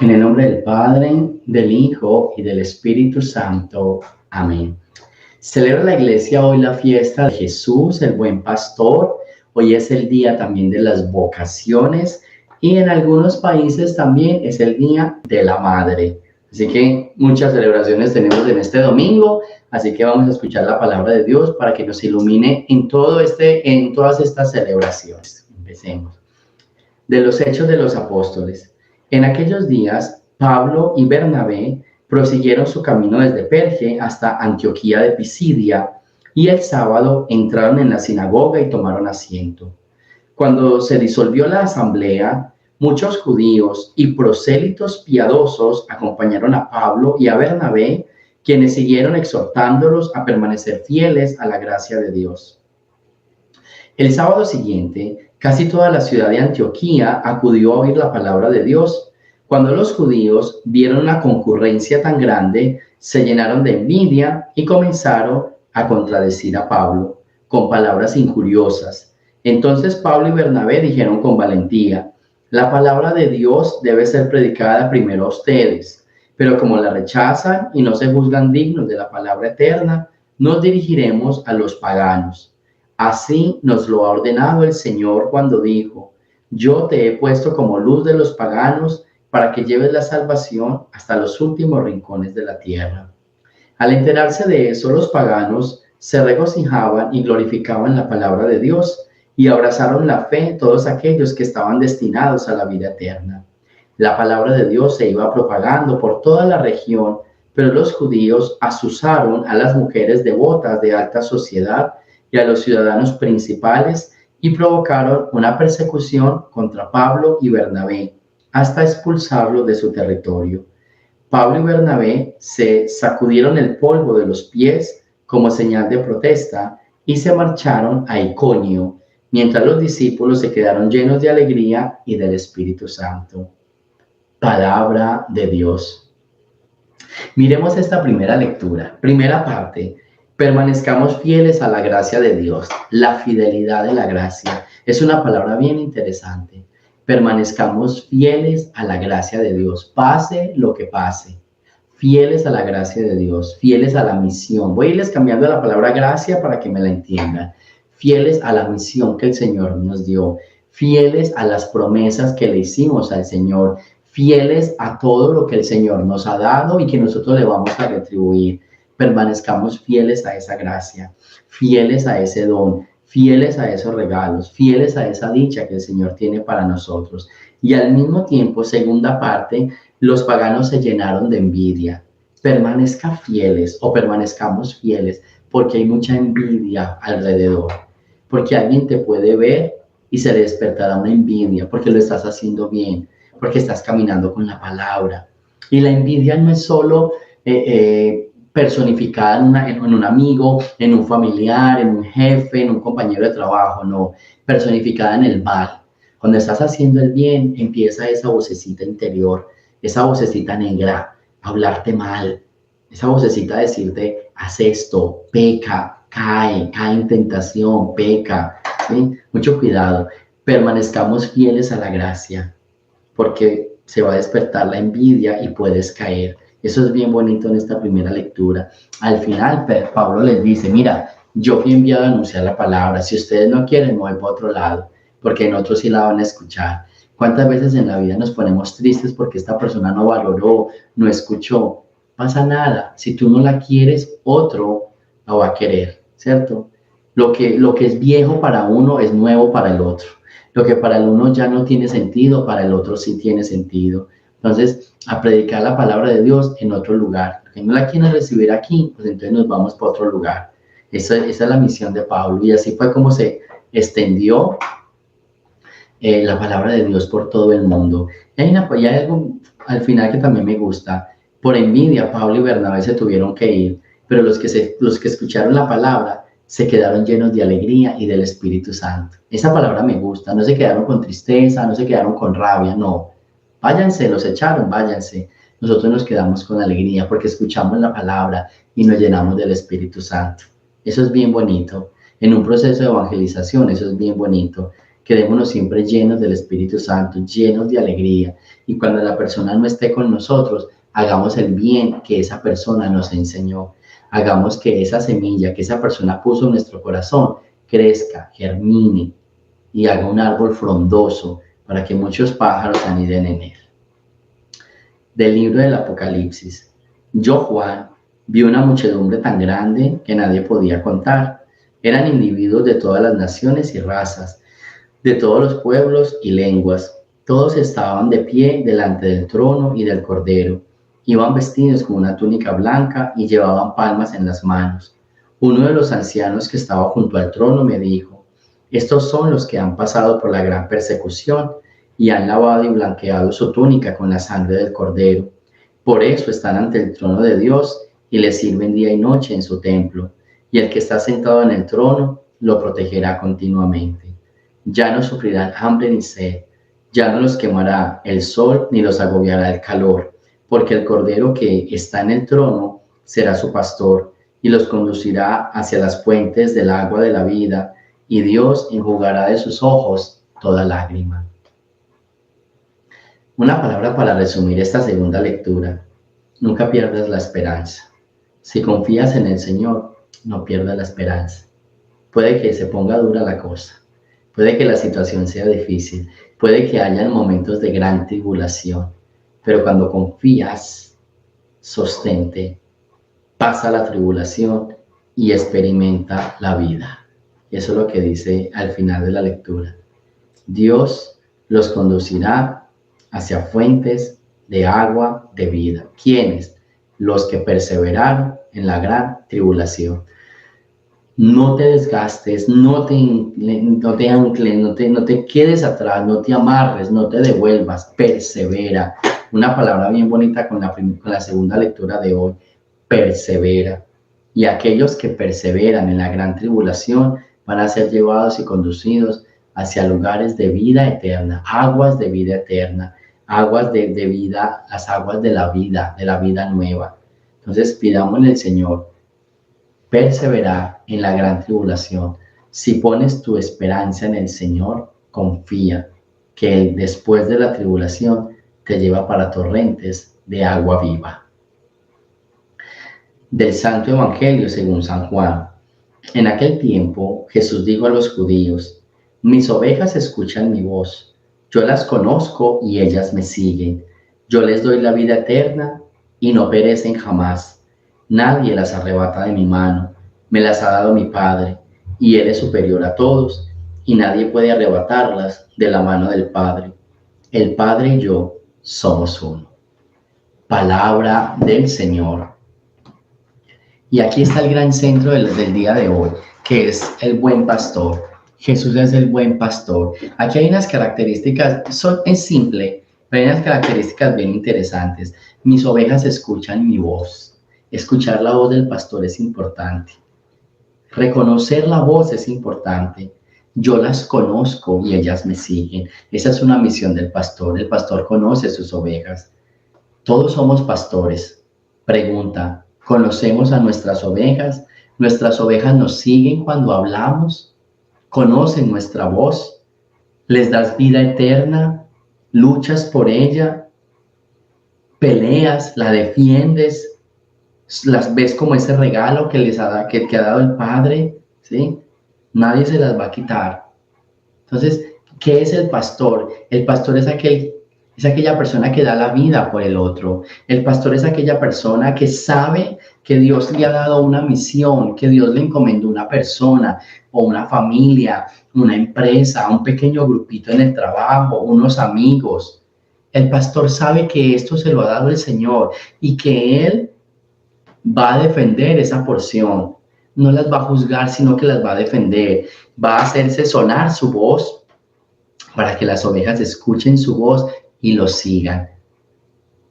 En el nombre del Padre, del Hijo y del Espíritu Santo. Amén. Celebra la iglesia hoy la fiesta de Jesús, el buen pastor. Hoy es el día también de las vocaciones y en algunos países también es el día de la madre. Así que muchas celebraciones tenemos en este domingo, así que vamos a escuchar la palabra de Dios para que nos ilumine en todas estas celebraciones. Empecemos. De los Hechos de los Apóstoles. En aquellos días, Pablo y Bernabé prosiguieron su camino desde Perge hasta Antioquía de Pisidia, y el sábado entraron en la sinagoga y tomaron asiento. Cuando se disolvió la asamblea, muchos judíos y prosélitos piadosos acompañaron a Pablo y a Bernabé, quienes siguieron exhortándolos a permanecer fieles a la gracia de Dios. El sábado siguiente, casi toda la ciudad de Antioquía acudió a oír la palabra de Dios. Cuando los judíos vieron una concurrencia tan grande, se llenaron de envidia y comenzaron a contradecir a Pablo con palabras injuriosas. Entonces Pablo y Bernabé dijeron con valentía: la palabra de Dios debe ser predicada primero a ustedes, pero como la rechazan y no se juzgan dignos de la palabra eterna, nos dirigiremos a los paganos. Así nos lo ha ordenado el Señor cuando dijo: yo te he puesto como luz de los paganos para que lleves la salvación hasta los últimos rincones de la tierra. Al enterarse de eso, los paganos se regocijaban y glorificaban la palabra de Dios y abrazaron la fe todos aquellos que estaban destinados a la vida eterna. La palabra de Dios se iba propagando por toda la región, pero los judíos asusaron a las mujeres devotas de alta sociedad y a los ciudadanos principales y provocaron una persecución contra Pablo y Bernabé hasta expulsarlos de su territorio. Pablo y Bernabé se sacudieron el polvo de los pies como señal de protesta y se marcharon a Iconio, mientras los discípulos se quedaron llenos de alegría y del Espíritu Santo. Palabra de Dios. Miremos esta primera lectura, primera parte. Permanezcamos fieles a la gracia de Dios. La fidelidad de la gracia es una palabra bien interesante. Permanezcamos fieles a la gracia de Dios, pase lo que pase. Fieles a la gracia de Dios, fieles a la misión. Voy a irles cambiando la palabra gracia para que me la entiendan. Fieles a la misión que el Señor nos dio. Fieles a las promesas que le hicimos al Señor. Fieles a todo lo que el Señor nos ha dado y que nosotros le vamos a retribuir. Permanezcamos fieles a esa gracia, fieles a ese don, fieles a esos regalos, fieles a esa dicha que el Señor tiene para nosotros. Y al mismo tiempo, segunda parte, los paganos se llenaron de envidia. Permanezca fieles o permanezcamos fieles porque hay mucha envidia alrededor, porque alguien te puede ver y se le despertará una envidia porque lo estás haciendo bien, porque estás caminando con la palabra. Y la envidia no es solo personificada en un amigo, en un familiar, en un jefe, en un compañero de trabajo, no, personificada en el mal. Cuando estás haciendo el bien, empieza esa vocecita interior, esa vocecita negra, a hablarte mal, esa vocecita a decirte: haz esto, peca, cae en tentación, peca, ¿sí? Mucho cuidado, permanezcamos fieles a la gracia, porque se va a despertar la envidia y puedes caer. Eso es bien bonito en esta primera lectura. Al final, Pablo les dice: mira, yo fui enviado a anunciar la palabra. Si ustedes no quieren, me voy para otro lado, porque en otros sí la van a escuchar. ¿Cuántas veces en la vida nos ponemos tristes porque esta persona no valoró, no escuchó? Pasa nada. Si tú no la quieres, otro la va a querer, ¿cierto? Lo que es viejo para uno es nuevo para el otro. Lo que para el uno ya no tiene sentido, para el otro sí tiene sentido. Entonces, a predicar la palabra de Dios en otro lugar. Que no la quieren recibir aquí, pues entonces nos vamos para otro lugar. Esa es la misión de Pablo. Y así fue como se extendió la palabra de Dios por todo el mundo. Y hay algo al final que también me gusta. Por envidia, Pablo y Bernabé se tuvieron que ir, pero los que escucharon la palabra se quedaron llenos de alegría y del Espíritu Santo. Esa palabra me gusta. No se quedaron con tristeza, no se quedaron con rabia, no. Váyanse, los echaron, váyanse. Nosotros nos quedamos con alegría porque escuchamos la palabra y nos llenamos del Espíritu Santo. Eso es bien bonito. En un proceso de evangelización, eso es bien bonito. Quedémonos siempre llenos del Espíritu Santo, llenos de alegría. Y cuando la persona no esté con nosotros, hagamos el bien que esa persona nos enseñó. Hagamos que esa semilla que esa persona puso en nuestro corazón crezca, germine y haga un árbol frondoso para que muchos pájaros aniden en él. Del libro del Apocalipsis. Yo, Juan, vi una muchedumbre tan grande que nadie podía contar. Eran individuos de todas las naciones y razas, de todos los pueblos y lenguas. Todos estaban de pie delante del trono y del Cordero. Iban vestidos con una túnica blanca y llevaban palmas en las manos. Uno de los ancianos que estaba junto al trono me dijo: estos son los que han pasado por la gran persecución y han lavado y blanqueado su túnica con la sangre del Cordero. Por eso están ante el trono de Dios y le sirven día y noche en su templo. Y el que está sentado en el trono lo protegerá continuamente. Ya no sufrirán hambre ni sed, ya no los quemará el sol ni los agobiará el calor, porque el Cordero que está en el trono será su pastor y los conducirá hacia las fuentes del agua de la vida, y Dios enjugará de sus ojos toda lágrima. Una palabra para resumir esta segunda lectura: nunca pierdas la esperanza. Si confías en el Señor, no pierdas la esperanza. Puede que se ponga dura la cosa, puede que la situación sea difícil, puede que haya momentos de gran tribulación, pero cuando confías, sostente, pasa la tribulación y experimenta la vida. Eso es lo que dice al final de la lectura. Dios los conducirá hacia fuentes de agua de vida. ¿Quiénes? Los que perseveraron en la gran tribulación. No te desgastes, no te ancles, no te quedes atrás, no te amarres, no te devuelvas, persevera. Una palabra bien bonita con la segunda lectura de hoy: persevera. Y aquellos que perseveran en la gran tribulación van a ser llevados y conducidos hacia lugares de vida eterna, aguas de vida eterna, aguas de vida, las aguas de la vida nueva. Entonces pidámosle al Señor perseverar en la gran tribulación. Si pones tu esperanza en el Señor, confía que Él, después de la tribulación, te lleva para torrentes de agua viva. Del Santo Evangelio según San Juan. En aquel tiempo Jesús dijo a los judíos: mis ovejas escuchan mi voz, yo las conozco y ellas me siguen. Yo les doy la vida eterna y no perecen jamás. Nadie las arrebata de mi mano, me las ha dado mi Padre, y Él es superior a todos, y nadie puede arrebatarlas de la mano del Padre. El Padre y yo somos uno. Palabra del Señor. Y aquí está el gran centro del día de hoy, que es el buen pastor. Jesús es el buen pastor. Aquí hay unas características, es simple, pero hay unas características bien interesantes. Mis ovejas escuchan mi voz. Escuchar la voz del pastor es importante. Reconocer la voz es importante. Yo las conozco y ellas me siguen. Esa es una misión del pastor. El pastor conoce sus ovejas. Todos somos pastores. Pregunta: ¿conocemos a nuestras ovejas? ¿Nuestras ovejas nos siguen cuando hablamos? ¿Conocen nuestra voz? ¿Les das vida eterna? ¿Luchas por ella? ¿Peleas? ¿La defiendes? ¿Las ves como ese regalo que les ha dado el Padre? ¿Sí? Nadie se las va a quitar. Entonces, ¿qué es el pastor? El pastor es aquella persona que da la vida por el otro. El pastor es aquella persona que sabe que Dios le ha dado una misión, que Dios le encomendó una persona o una familia, una empresa, un pequeño grupito en el trabajo, unos amigos. El pastor sabe que esto se lo ha dado el Señor y que Él va a defender esa porción. No las va a juzgar, sino que las va a defender. Va a hacerse sonar su voz para que las ovejas escuchen su voz y lo sigan.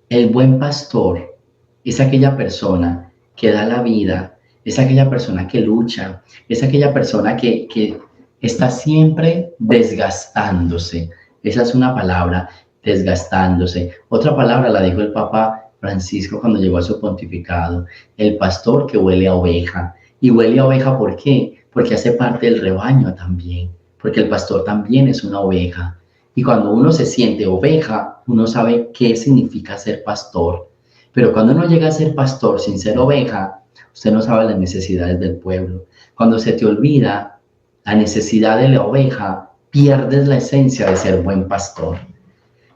El buen pastor es aquella persona que da la vida, es aquella persona que lucha, es aquella persona que está siempre desgastándose. Esa es una palabra, desgastándose. Otra palabra la dijo el Papa Francisco cuando llegó a su pontificado: el pastor que huele a oveja. ¿Y huele a oveja por qué? Porque hace parte del rebaño también, porque el pastor también es una oveja. Y cuando uno se siente oveja, uno sabe qué significa ser pastor. Pero cuando uno llega a ser pastor sin ser oveja, usted no sabe las necesidades del pueblo. Cuando se te olvida la necesidad de la oveja, pierdes la esencia de ser buen pastor.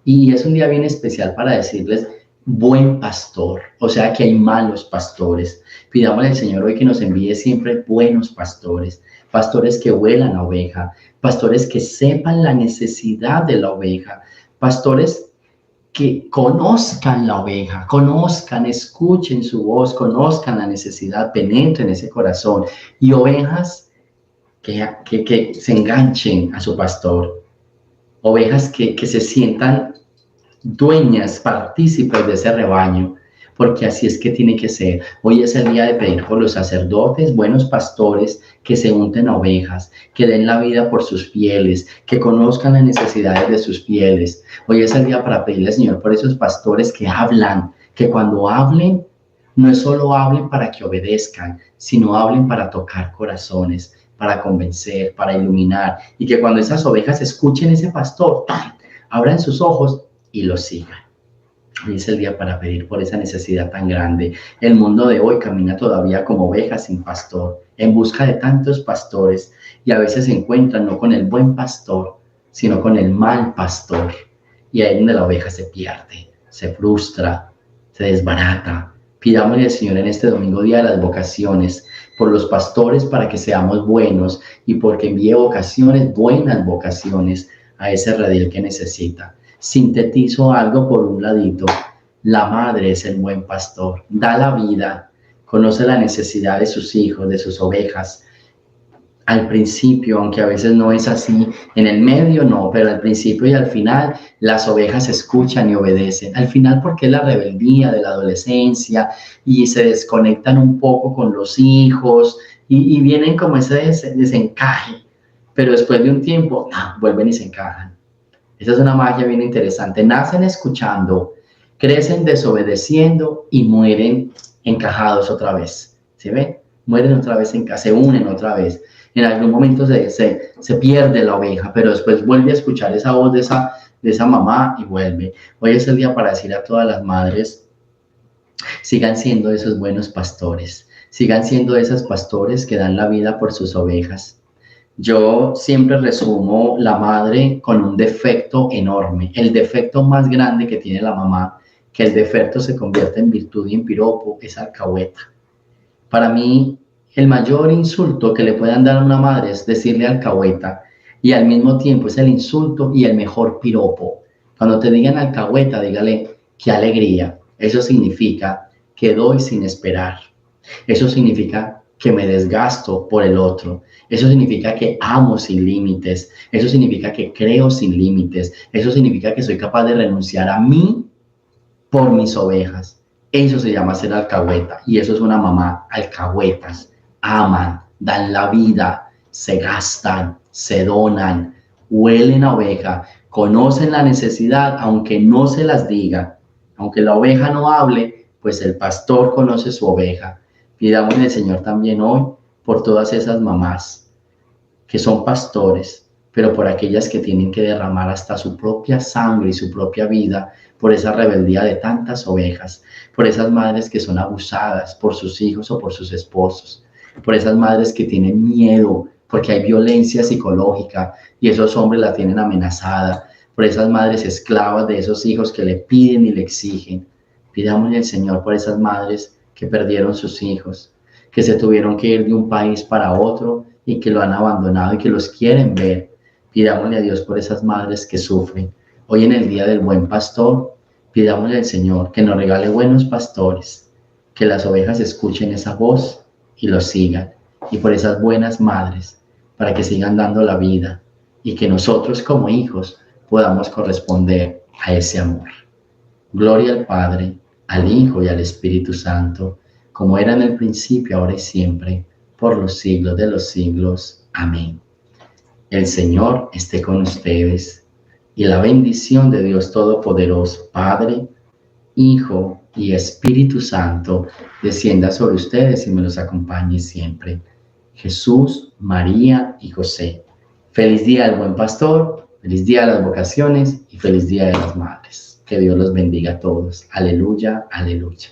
Y es un día bien especial para decirles buen pastor, o sea que hay malos pastores. Pidámosle al Señor hoy que nos envíe siempre buenos pastores, pastores que huelan a oveja, pastores que sepan la necesidad de la oveja, pastores que conozcan la oveja, conozcan, escuchen su voz, conozcan la necesidad, penetren ese corazón, y ovejas que se enganchen a su pastor, ovejas que se sientan dueñas, partícipes de ese rebaño, porque así es que tiene que ser. Hoy es el día de pedir por los sacerdotes, buenos pastores, que se unten a ovejas, que den la vida por sus fieles, que conozcan las necesidades de sus fieles. Hoy es el día para pedirle al Señor por esos pastores que hablan, que cuando hablen, no es solo hablen para que obedezcan, sino hablen para tocar corazones, para convencer, para iluminar, y que cuando esas ovejas escuchen ese pastor, ¡pam!, abran sus ojos y lo sigan. Hoy es el día para pedir por esa necesidad tan grande. El mundo de hoy camina todavía como ovejas sin pastor, en busca de tantos pastores, y a veces se encuentran no con el buen pastor, sino con el mal pastor. Y ahí es donde la oveja se pierde, se frustra, se desbarata. Pidámosle al Señor en este domingo, día de las vocaciones, por los pastores para que seamos buenos y porque envíe vocaciones, buenas vocaciones, a ese redil que necesita. Sintetizo algo por un ladito. La madre es el buen pastor, da la vida, conoce la necesidad de sus hijos, de sus ovejas. Al principio, aunque a veces no es así, en el medio no, pero al principio y al final las ovejas escuchan y obedecen. Al final porque es la rebeldía de la adolescencia y se desconectan un poco con los hijos y vienen como ese desencaje, pero después de un tiempo vuelven y se encajan. Esa es una magia bien interesante. Nacen escuchando, crecen desobedeciendo y mueren encajados otra vez. ¿Sí ven? Mueren otra vez, se unen otra vez. En algún momento se pierde la oveja, pero después vuelve a escuchar esa voz de esa mamá y vuelve. Hoy es el día para decir a todas las madres, sigan siendo esos buenos pastores, sigan siendo esos pastores que dan la vida por sus ovejas. Yo siempre resumo la madre con un defecto enorme, el defecto más grande que tiene la mamá, que el defecto se convierte en virtud y en piropo, es alcahueta. Para mí, el mayor insulto que le puedan dar a una madre es decirle alcahueta, y al mismo tiempo es el insulto y el mejor piropo. Cuando te digan alcahueta, dígale, qué alegría. Eso significa que doy sin esperar. Eso significa que me desgasto por el otro. Eso significa que amo sin límites. Eso significa que creo sin límites. Eso significa que soy capaz de renunciar a mí por mis ovejas. Eso se llama ser alcahueta. Y eso es una mamá. Alcahuetas aman, dan la vida, se gastan, se donan, huelen a oveja, conocen la necesidad aunque no se las diga. Aunque la oveja no hable, pues el pastor conoce su oveja. Pidámosle al Señor también hoy por todas esas mamás que son pastores, pero por aquellas que tienen que derramar hasta su propia sangre y su propia vida por esa rebeldía de tantas ovejas, por esas madres que son abusadas por sus hijos o por sus esposos, por esas madres que tienen miedo porque hay violencia psicológica y esos hombres la tienen amenazada, por esas madres esclavas de esos hijos que le piden y le exigen. Pidámosle al Señor por esas madres que perdieron sus hijos, que se tuvieron que ir de un país para otro y que lo han abandonado y que los quieren ver. Pidámosle a Dios por esas madres que sufren. Hoy en el Día del Buen Pastor, pidámosle al Señor que nos regale buenos pastores, que las ovejas escuchen esa voz y los sigan. Y por esas buenas madres, para que sigan dando la vida y que nosotros como hijos podamos corresponder a ese amor. Gloria al Padre, al Hijo y al Espíritu Santo, como era en el principio, ahora y siempre, por los siglos de los siglos. Amén. El Señor esté con ustedes y la bendición de Dios Todopoderoso, Padre, Hijo y Espíritu Santo, descienda sobre ustedes y me los acompañe siempre. Jesús, María y José, Feliz día del buen pastor, feliz día de las vocaciones y feliz día de las madres. Que Dios los bendiga a todos. Aleluya, aleluya.